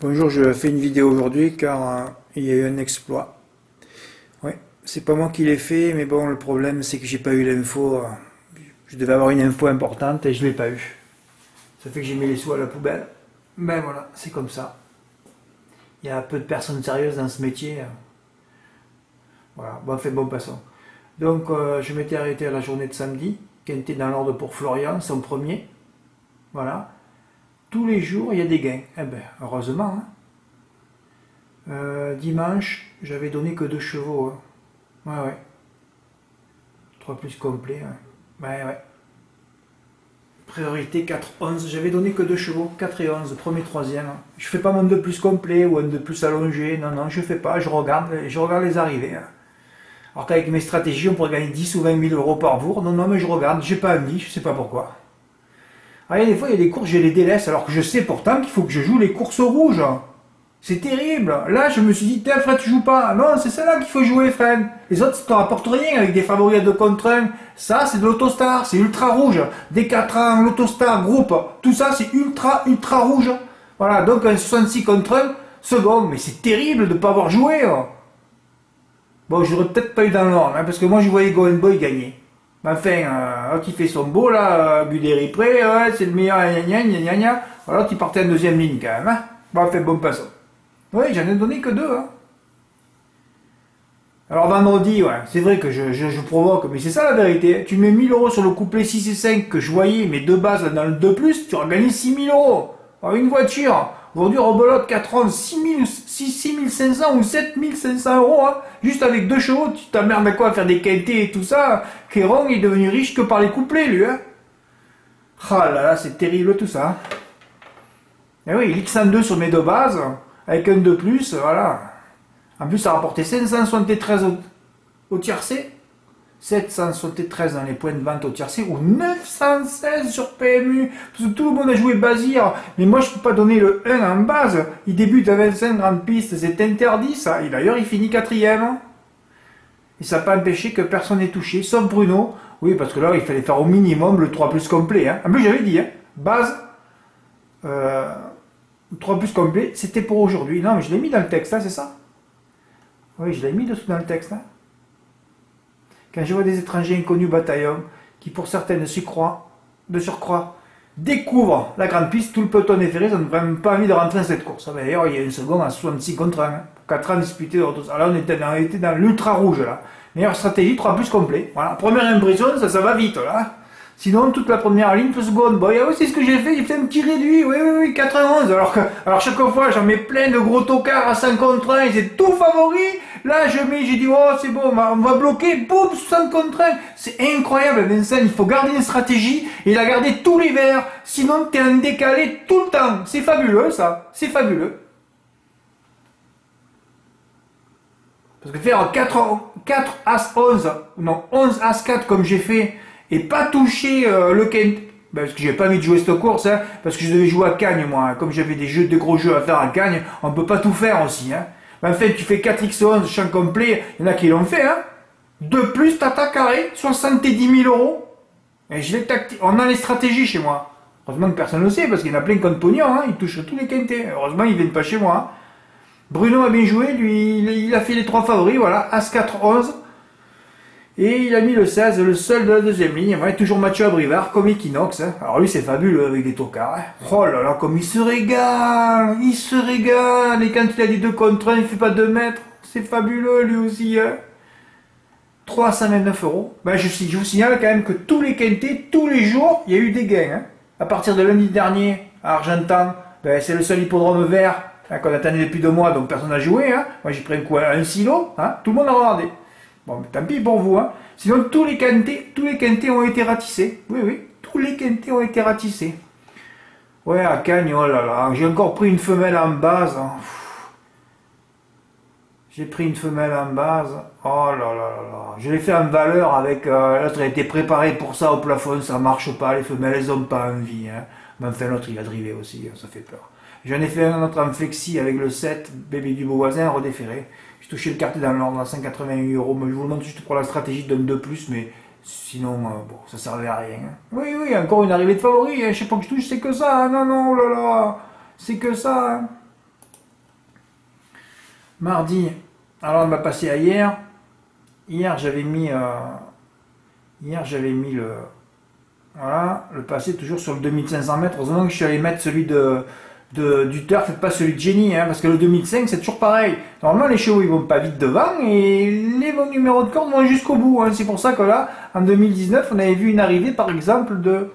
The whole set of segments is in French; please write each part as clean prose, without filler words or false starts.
Bonjour, je fais une vidéo aujourd'hui car il y a eu un exploit. Ouais, c'est pas moi qui l'ai fait, mais bon, le problème c'est que j'ai pas eu l'info. Je devais avoir une info importante et je l'ai pas eu. Ça fait que j'ai mis les sous à la poubelle. Ben voilà, c'est comme ça. Il y a peu de personnes sérieuses dans ce métier. Voilà, bon, fait bon passons. Donc, je m'étais arrêté à la journée de samedi, qui était dans l'ordre pour Florian, son premier. Voilà. Tous les jours, il y a des gains. Eh ben, heureusement, hein. Dimanche, j'avais donné que 2 chevaux, hein. Ouais, ouais. 3 plus complet, ouais. Ouais, ouais. Priorité 4-11. J'avais donné que 2 chevaux, 4 et 11, premier, troisième. Je fais pas mon 2 plus complet ou un 2 plus allongé. Non, non, je fais pas. Je regarde les arrivées, hein. Alors qu'avec mes stratégies, on pourrait gagner 10 ou 20 000 euros par jour. Non, non, mais je regarde. J'ai pas envie, je sais pas pourquoi. Ah, des fois, il y a des courses, je les délaisse, alors que je sais pourtant qu'il faut que je joue les courses rouges. C'est terrible. Là, je me suis dit, tiens, Fred, tu joues pas. Non, c'est celle-là qu'il faut jouer, Fred. Les autres, ça te rapporte rien avec des favoris à 2 contre 1. Ça, c'est de l'autostar, c'est ultra rouge. Des 4 ans, l'autostar, groupe, tout ça, c'est ultra, ultra rouge. Voilà, donc un 66 contre 1, second. Mais c'est terrible de ne pas avoir joué. Bon, j'aurais peut-être pas eu dans l'ordre, hein, parce que moi, je voyais Golden Boy gagner. Mais enfin, qui fait son beau, là, Guderi près, c'est le meilleur, gna gna gna gna. Alors, il partait en deuxième ligne, quand même, hein. Bon, fait bon passant. Oui, j'en ai donné que 2, hein. Alors vendredi, ouais, c'est vrai que je provoque, mais c'est ça la vérité. Tu mets 1000 euros sur le couplet 6 et 5 que je voyais, mais de base dans le 2 plus, tu auras gagné 6000 euros. Alors, une voiture, aujourd'hui rebelote 4 ans, 6500 ou 7500 euros, hein. Juste avec 2 chevaux, tu t'emmerdes à quoi à faire des quintés et tout ça. Kéron est devenu riche que par les couplets, lui, hein. Ah là là, c'est terrible tout ça. Et oui, il X102 sur mes 2 bases, avec un 2 plus, voilà. En plus, ça a rapporté 573 au tiercé, 773 dans les points de vente au tiercé, ou 916 sur PMU. Parce que tout le monde a joué Bazir, mais moi je peux pas donner le 1 en base. Il débute à 25 grandes pistes, c'est interdit ça. Et d'ailleurs, il finit quatrième. Et ça n'a pas empêché que personne n'ait touché, sauf Bruno. Oui, parce que là, il fallait faire au minimum le 3 plus complet, hein. En plus, j'avais dit, hein, base, euh, 3 plus complet, c'était pour aujourd'hui. Non, mais je l'ai mis dans le texte, hein, c'est ça? Oui, je l'ai mis dessous dans le texte, hein. Quand je vois des étrangers inconnus au bataillon, qui pour certains de surcroît, découvrent la grande piste, tout le peloton est ferré, ça ne vraiment pas envie de rentrer dans cette course. D'ailleurs, il y a une seconde à 66 contre 1, hein, 4 ans disputés. Là, on était dans l'ultra rouge, là. Meilleure stratégie, 3 plus complet. Voilà, première impression, ça va vite, là. Sinon, toute la première ligne peut seconde. Bon, oui, c'est ce que j'ai fait, j'ai fait un petit réduit, oui, oui, oui, 91. Alors chaque fois, j'en mets plein de gros tocards à 5 contre 1, et c'est tout favori. Là, j'ai dit, oh, c'est bon, on va bloquer, boum, 60 contre 1. C'est incroyable, Vincent, il faut garder une stratégie, et la garder tout l'hiver. Sinon, t'es en décalé tout le temps. C'est fabuleux, ça. C'est fabuleux. Parce que faire 4 As 11, non, 11 As 4 comme j'ai fait, et pas toucher le Kent, parce que j'ai pas envie de jouer cette course, hein, parce que je devais jouer à Cagnes, moi, hein. Comme j'avais des gros jeux à faire à Cagnes, on peut pas tout faire aussi, hein. Mais en fait, tu fais 4x11, champ complet, il y en a qui l'ont fait, hein. De plus, tata carré, 70 000 euros. Et je l'ai on a les stratégies chez moi. Heureusement que personne ne le sait, parce qu'il y en a plein contre pognon, hein, ils touchent tous les quintés. Heureusement, ils viennent pas chez moi, hein. Bruno a bien joué, lui, il a fait les 3 favoris, voilà, As-4, 11. Et il a mis le 16, le seul de la deuxième ligne. Ouais, toujours Mathieu Abrivard, comme Equinox, hein. Alors lui, c'est fabuleux avec des tocards, hein. Oh là là, comme il se régale. Il se régale. Et quand il a dit 2 contre 1, il fait pas 2 mètres. C'est fabuleux, lui aussi, hein. 329 euros. Ben, je vous signale quand même que tous les quintés, tous les jours, il y a eu des gains, hein. À partir de lundi dernier, à Argentan, ben, c'est le seul hippodrome vert, hein, qu'on attendait depuis 2 mois, donc personne n'a joué, hein. Moi, j'ai pris un coup à un silo, hein. Tout le monde a regardé. Bon, mais tant pis pour vous, hein. Sinon, tous les quintés ont été ratissés. Oui, oui, tous les quintés ont été ratissés. Ouais, à Cagnes, oh là là, j'ai encore pris une femelle en base, hein. J'ai pris une femelle en base. Oh là là là là. Je l'ai fait en valeur avec... l'autre a été préparé pour ça au plafond, ça marche pas. Les femelles, elles ont pas envie, hein. Mais enfin, l'autre, il a drivé aussi, ça fait peur. J'en ai fait un autre en flexi avec le 7, bébé du beau voisin, redéféré. J'ai touché le quartier dans l'ordre à 188 euros. Mais je vous le montre juste pour la stratégie de 2 plus, mais sinon, bon, ça servait à rien, hein. Oui, oui, encore une arrivée de favori, hein. Je sais pas que je touche, c'est que ça, hein. Non, non, oh là là. C'est que ça, hein. Mardi, alors on va passer à hier. Hier, j'avais mis le... Voilà, le passé toujours sur le 2500 mètres. Heureusement que je suis allé mettre celui du turf et pas celui de Jenny, hein, parce que le 2005 c'est toujours pareil. Normalement les chevaux ils vont pas vite devant et les bons numéros de corde vont jusqu'au bout. Hein. C'est pour ça que là, en 2019, on avait vu une arrivée par exemple de...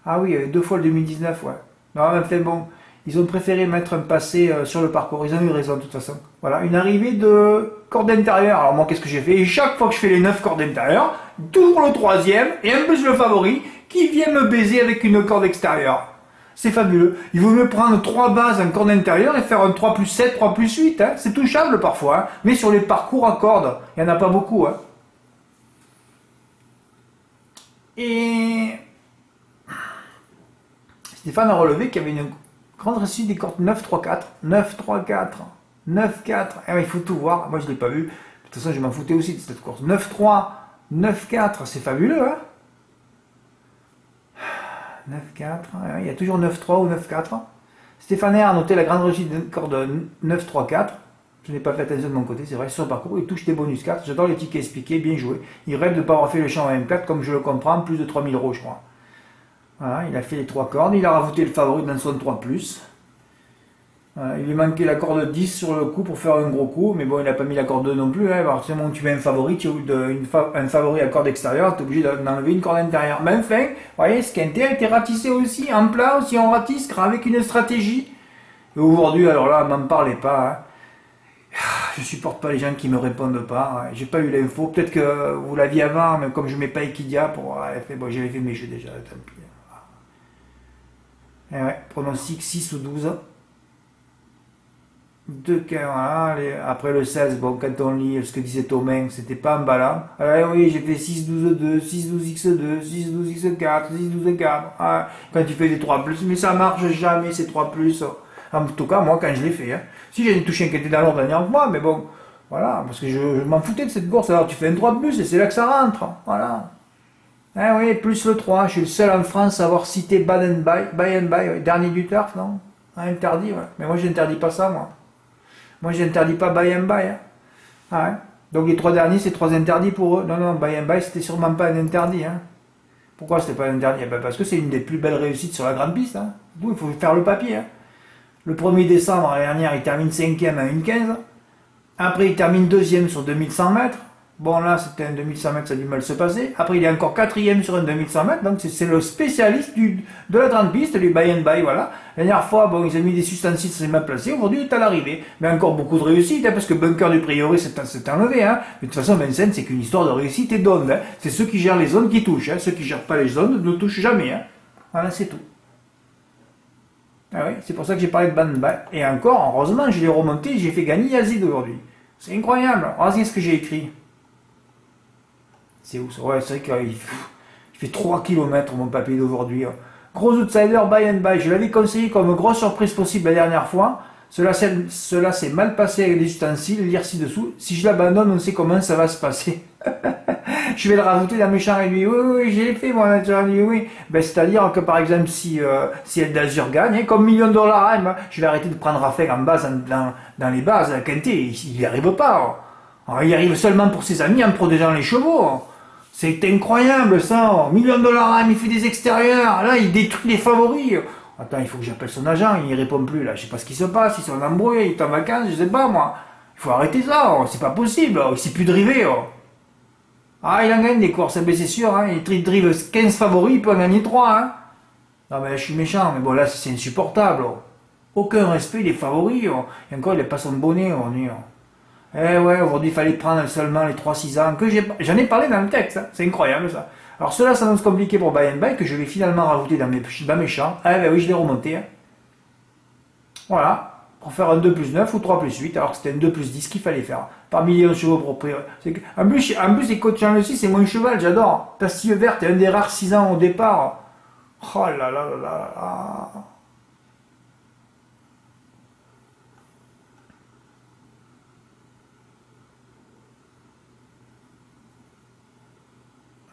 Ah oui, deux fois le 2019, ouais. Non, mais enfin bon, ils ont préféré mettre un passé sur le parcours. Ils ont eu raison de toute façon. Voilà, une arrivée de corde intérieure. Alors moi qu'est-ce que j'ai fait? Et chaque fois que je fais les 9 cordes intérieures, toujours le troisième et en plus le favori qui vient me baiser avec une corde extérieure. C'est fabuleux. Il vaut mieux prendre 3 bases en corde intérieure et faire un 3 plus 7, 3 plus 8. Hein. C'est touchable parfois. Hein. Mais sur les parcours à cordes, il n'y en a pas beaucoup. Hein. Et Stéphane a relevé qu'il y avait une grande réussite des cordes 9-3-4. 9-3-4. 9-4. Eh, il faut tout voir. Moi, je ne l'ai pas vu. De toute façon, je m'en foutais aussi de cette course. 9-3, 9-4. C'est fabuleux. Hein. 9-4, il y a toujours 9-3 ou 9-4. Stéphane a noté la grande réussite de corde 9-3-4. Je n'ai pas fait attention de mon côté, c'est vrai, sur le parcours, il touche des bonus 4. J'adore les tickets expliqués, bien joué. Il rêve de ne pas avoir fait le champ M4, comme je le comprends, plus de 3000 euros, je crois. Voilà, il a fait les 3 cordes, il a rajouté le favori dans son 3+. Voilà, il lui manquait la corde 10 sur le coup pour faire un gros coup, mais bon, il n'a pas mis la corde 2 non plus. Hein. Alors, c'est tu mets un favori, un favori à corde extérieure, tu es obligé d'enlever une corde intérieure. Mais enfin, vous voyez, ce quintet a été ratissé aussi, en plat aussi, on ratisse avec une stratégie. Et aujourd'hui, alors là, n'en parlez pas. Hein. Je supporte pas les gens qui me répondent pas. Hein. J'ai pas eu l'info. Peut-être que vous l'aviez avant, mais comme je mets pas Equidia, bon, j'avais fait mes jeux déjà, tant pis. Et ouais, pronostic 6 ou 12. 2 cœurs, hein, après le 16, bon, quand on lit ce que disait Thomain, c'était pas emballant. Alors oui, j'ai fait 6-12-2, 6-12-X2, 6-12-X4, 6-12-4. Ah, quand tu fais des 3+, mais ça marche jamais ces 3+. En tout cas, moi, quand je l'ai fait. Hein. Si j'ai touché un qui était dans l'ordre dernière fois, mais bon, voilà, parce que je m'en foutais de cette course. Alors tu fais un 3+, et c'est là que ça rentre. Voilà. Ah oui, plus le 3, je suis le seul en France à avoir cité Buy and Buy, dernier du turf, non? Interdit, ouais. Mais moi, je n'interdis pas ça, moi. Moi, je n'interdis pas Buy and Buy. Hein. Ah ouais. Donc les 3 derniers, c'est 3 interdits pour eux. Non, non, Buy and Buy, c'était sûrement pas un interdit. Hein. Pourquoi c'était pas un interdit? Ben parce que c'est une des plus belles réussites sur la grande piste. Hein. Il faut faire le papier. Hein. Le 1er décembre, l'année dernière, il termine 5e à 1,15. Après, il termine 2e sur 2100 mètres. Bon, là, c'était un 2100 mètres, ça a du mal se passer. Après, il est encore 4e sur un 2100 mètres. Donc, c'est le spécialiste de la grande piste, du Buy and Buy, voilà. La dernière fois, bon, ils ont mis des ustensiles, c'est mal placé. Aujourd'hui, il est à l'arrivée. Mais encore beaucoup de réussite, hein, parce que Bunker du Prieuré s'est enlevé. Hein. Mais de toute façon, Vincennes, c'est qu'une histoire de réussite et d'onde. Hein. C'est ceux qui gèrent les zones qui touchent. Hein. Ceux qui gèrent pas les zones ne touchent jamais. Hein. Voilà, c'est tout. Ah oui, c'est pour ça que j'ai parlé de Buy and Buy. Et encore, heureusement, je l'ai remonté, j'ai fait gagner Yazid aujourd'hui. C'est incroyable. Regardez ce que j'ai écrit. C'est où ça? Ouais, c'est vrai qu'il fait 3 km mon papier d'aujourd'hui. Gros outsider, Buy and Buy. Je l'avais conseillé comme grosse surprise possible la dernière fois. Cela s'est mal passé avec les ustensiles, lire ci-dessous. Si je l'abandonne, on sait comment ça va se passer. Je vais le rajouter dans mes champs et lui, oui, j'ai fait mon naturel, oui. Ben, c'est-à-dire que par exemple, si El d'Azur gagne, hein, comme $1 000 000, hein, je vais arrêter de prendre Raphaël en base dans les bases. Quintet, il n'y arrive pas. Alors, il arrive seulement pour ses amis en protégeant les chevaux. C'est incroyable ça. $1 000 000, il fait des extérieurs. Là, il détruit les favoris. Attends, il faut que j'appelle son agent. Il répond plus là. Je sais pas ce qui se passe. Ils sont en embrouille, il est en vacances, je sais pas moi. Il faut arrêter ça. C'est pas possible. Il sait plus driver. Ah, il en gagne des courses, c'est sûr. Hein. Il drive 15 favoris, il peut en gagner 3. Hein. Non, mais là, je suis méchant. Mais bon, là, c'est insupportable. Aucun respect des favoris. Et encore, il n'a pas son bonnet. Eh ouais, aujourd'hui, il fallait prendre seulement les 3-6 ans. J'en ai parlé dans le texte. Hein. C'est incroyable, ça. Alors, cela s'annonce compliqué pour Buy and Buy, que je vais finalement rajouter dans mes champs. Ah, ben oui, je l'ai remonté. Hein. Voilà. Pour faire un 2+9 ou 3+8, alors que c'était un 2+10 qu'il fallait faire. Par million de chevaux propriétaires. En plus, les coachs en le 6, c'est moins cheval, j'adore. Tastille verte, c'est un des rares 6 ans au départ. Oh là là là là là.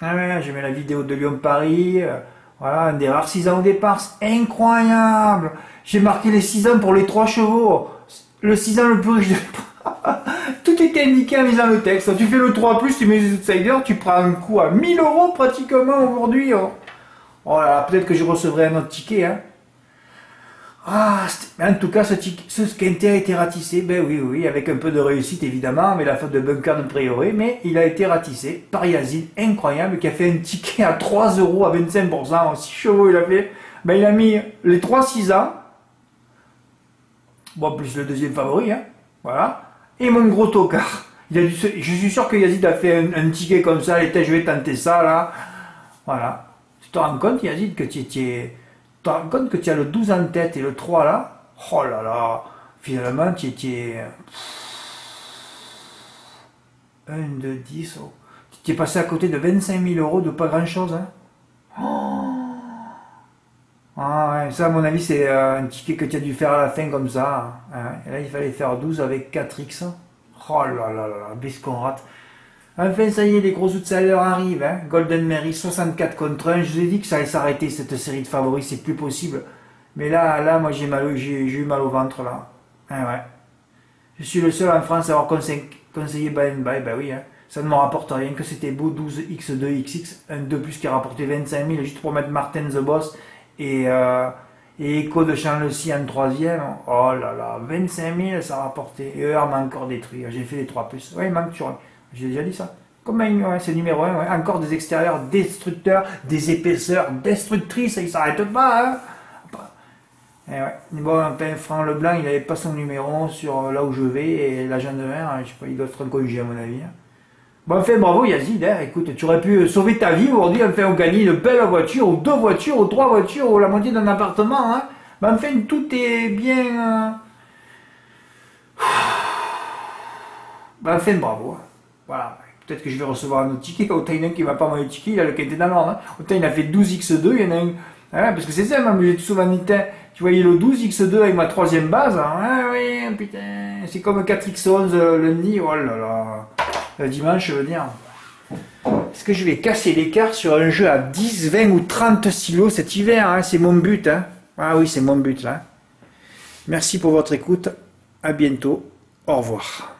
Ah ouais, j'ai mis la vidéo de Lyon-Paris. Voilà, un des rares 6 ans au départ. C'est incroyable. J'ai marqué les 6 ans pour les 3 chevaux. Le 6 ans le plus riche de tout était indiqué en lisant le texte. Tu fais le 3+, tu mets les outsiders, tu prends un coup à 1000 € pratiquement aujourd'hui. Oh, oh là là, peut-être que je recevrai un autre ticket. Hein. Ah, en tout cas, ce quintet a été ratissé. Ben oui, oui, avec un peu de réussite évidemment, mais la faute de Bunker de Prioré, mais il a été ratissé par Yazid, incroyable, qui a fait un ticket à 3 € à 25%. 6 chevaux il a fait. Ben il a mis les 3-6 ans. Bon, plus le deuxième favori, hein. Voilà. Et mon gros tocard. Je suis sûr que Yazid a fait un ticket comme ça, et je vais tenter ça, là. Voilà. Tu te rends compte, Yazid, que tu te rends compte que tu as le 12 en tête et le 3 là? Oh là là. Finalement, tu étais... 1, 2, 10. Oh. Tu es passé à côté de 25 000 € de pas grand chose, hein. Oh. Ah ouais, ça à mon avis c'est un ticket que tu as dû faire à la fin comme ça. Hein. Et là il fallait faire 12 avec 4x. Oh là là là là, qu'est-ce qu'on rate. Enfin ça y est, les gros outsiders arrivent. Hein. Golden Mary 64 contre 1. Je vous ai dit que ça allait s'arrêter cette série de favoris, c'est plus possible. Mais là moi j'ai eu mal au ventre là. Ah ouais. Je suis le seul en France à avoir conseillé buy and buy, bah oui. Hein. Ça ne me rapporte rien que c'était beau 12x2xx, un 2 plus qui a rapporté 25 000 juste pour mettre Martin the Boss. Et Echo de Champ-le-Cy en troisième, oh là là, 25 000 ça a rapporté. Et eux m'a encore détruit. J'ai fait les 3+. Ouais, il manque sur. J'ai déjà dit ça. Comme ouais, c'est numéro 1, ouais. Encore des extérieurs destructeurs, des épaisseurs destructrices, et ils s'arrêtent pas. Hein. Et ouais. Bon, enfin, Franck Leblanc, il n'avait pas son numéro sur là où je vais, et l'agent de mer, je sais pas, il doit être un congé à mon avis. Hein. Bon, enfin, bravo Yazid, hein. Écoute, tu aurais pu sauver ta vie aujourd'hui, enfin, on gagne une belle voiture, ou 2 voitures, ou 3 voitures, ou la moitié d'un appartement, hein. Mais enfin, tout est bien... Ben, enfin, bravo. Hein. Voilà, peut-être que je vais recevoir un autre ticket, autant il y en a un qui ne va pas m'envoyer le ticket, il a le quintet dans l'ordre, hein. Autant il a fait 12x2, il y en a un... Hein, parce que c'est ça, même, j'ai souvent dit, tu voyais le 12x2 avec ma troisième base, hein. Ah oui, putain, c'est comme 4x11 lundi, oh là là... Le dimanche, je veux dire. Est-ce que je vais casser l'écart sur un jeu à 10, 20 ou 30 silos cet hiver, hein? C'est mon but. Hein? Ah oui, c'est mon but là. Merci pour votre écoute. À bientôt. Au revoir.